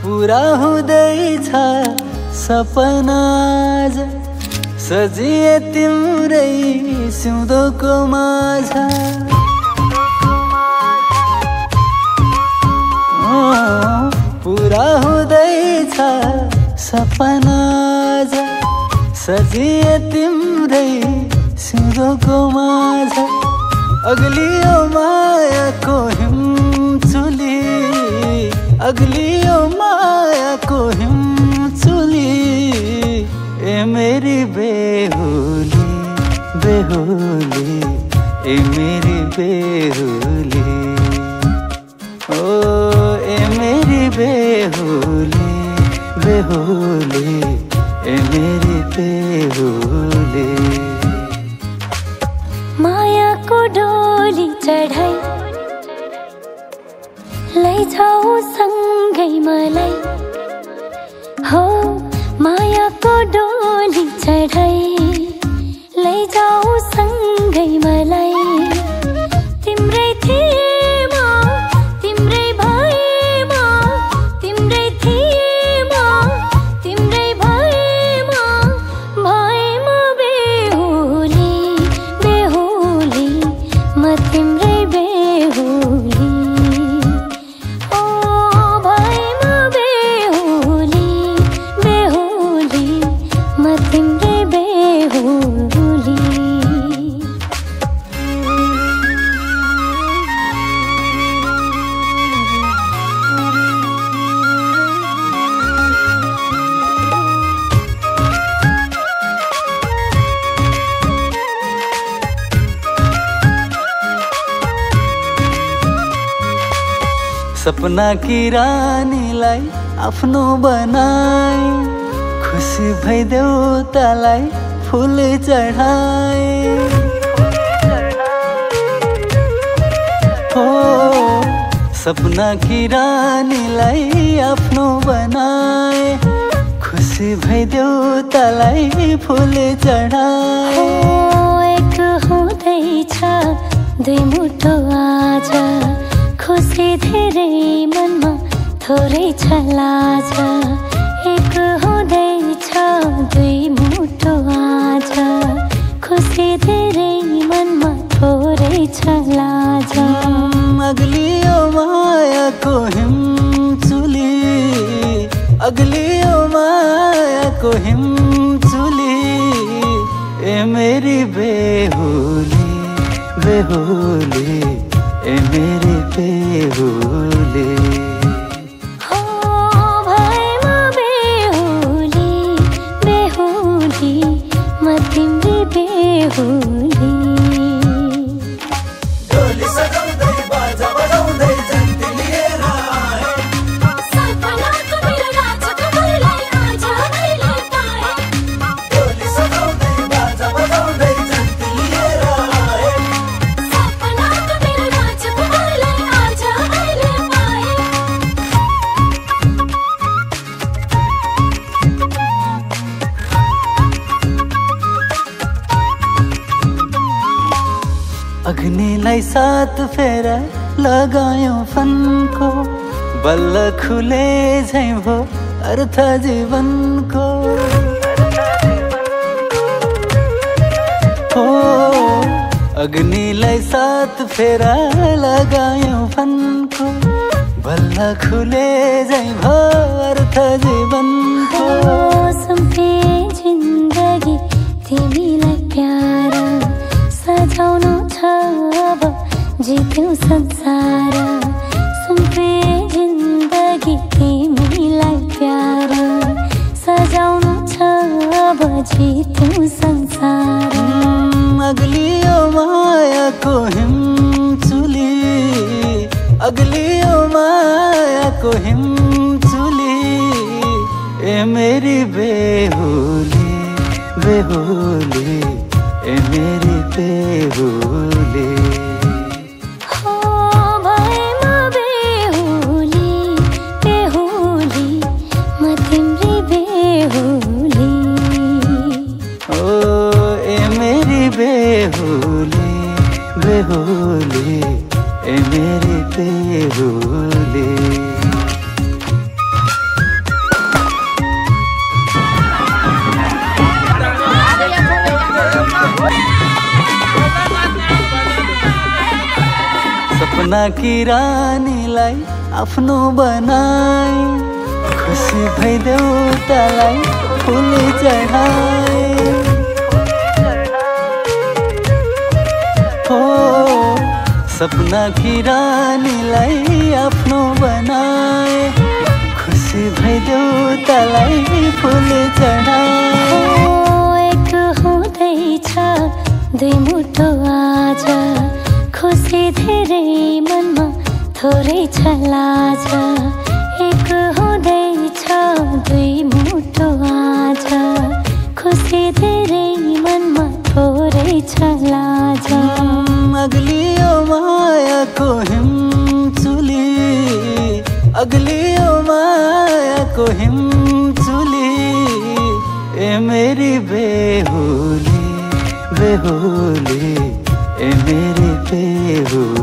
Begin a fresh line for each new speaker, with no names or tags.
पूरा हुँदैछ सपना आज सजिए तिम्रै सिउँदोको माझ पूरा हुँदैछ सपना आज सजिए तिम्रै सिउँदोको माझ अग्लियो मायाको हिमचुली अग्लियो मायाको हिमचुली ए मेरी बेहुली बेहुली ए मेरी बेहुली ओ ए मेरी बेहुली बेहुली ए मेरी बेहुली
मायाको डोली चढाई लैजाऊ सँगै मलाई हो मायाको डोली चढाई लैजाऊ सँगै मलाई तिम्रै थिएमा तिम्रै भएमा तिम्रै थिएमा तिम्रै भएमा भएमा बेहुली बेहुली म तिम्रै बेहुली
सपना की रानीलाई आफ्नो बनाई खुसी भइदेऊ तलाई फूल चढाए हो सपना की रानीलाई आफ्नो बनाए खुसी भइदेऊ तलाई फूल चढाए
एक हुँदैछ दुई मुठो आज खुसी धेरै मनमा थोरै छ लाज एक हुँदैछ दुई मुठो आज खुसी धेरै मनमा थोरै छ लाज
अग्लियो मायाको हिमचुली अग्लियो मायाको हिमचुली ए मेरी बेहुली बेहुली ए मेरी बेहुली
हो भएमा बेहुली बेहुली म तिम्रै बेहुली
डोली सजाउँदै बाजा बजाउँदै जन्ती लिएर आए सपनाको मेरो राजकुमारलाई आज मैले पाएँ डोली सजाउँदै बाजा बजाउँदै जन्ती लिएर आए सपनाको मेरो राजकुमारलाई आज मैले पाएँ
अग्निलाई सात फेरा लगायो फनको बल्ल खुले झै भो अर्थ जीवनको हो अग्निलाई सात फेरा लगायो फनको बल्ल खुले झै भो अर्थ जीवनको
सुम्पे जिन्दगी तिमीलाई प्यारा सजाउनु छ अब जित्यौ संसार सुम्पे जिन्दगी तिमीलाई प्यारा सजाउनु छ अब जित्यौ संसार
अग्लियो मायाको हिमचुली अग्लियो मायाको हिमचुली ए मेरी बेहुली बेहुली ए मेरी बेहुली बेहोली ए मेरी बेहोली। सपना की रानीलाई आफ्नो बनाई, खुसी भइदेऊ तलाई फुल चढाए। हो सपना की रानीलाई आफ्नो बनाए, खुसी भइदेऊ तलाई फुल चढाए।
एक हुँदैछ दुई मुठो आज, खुसी धेरै मनमा थोरै छ लाज। एक हुँदैछ दुई मुठो आज, खुसी धेरै मनमा थोरै छ लाज।
अग्लियो मायाको हिमचुली, अग्लियो मायाको हिमचुली ए मेरी बेहोली, बेहोली ए मेरी बेहोली।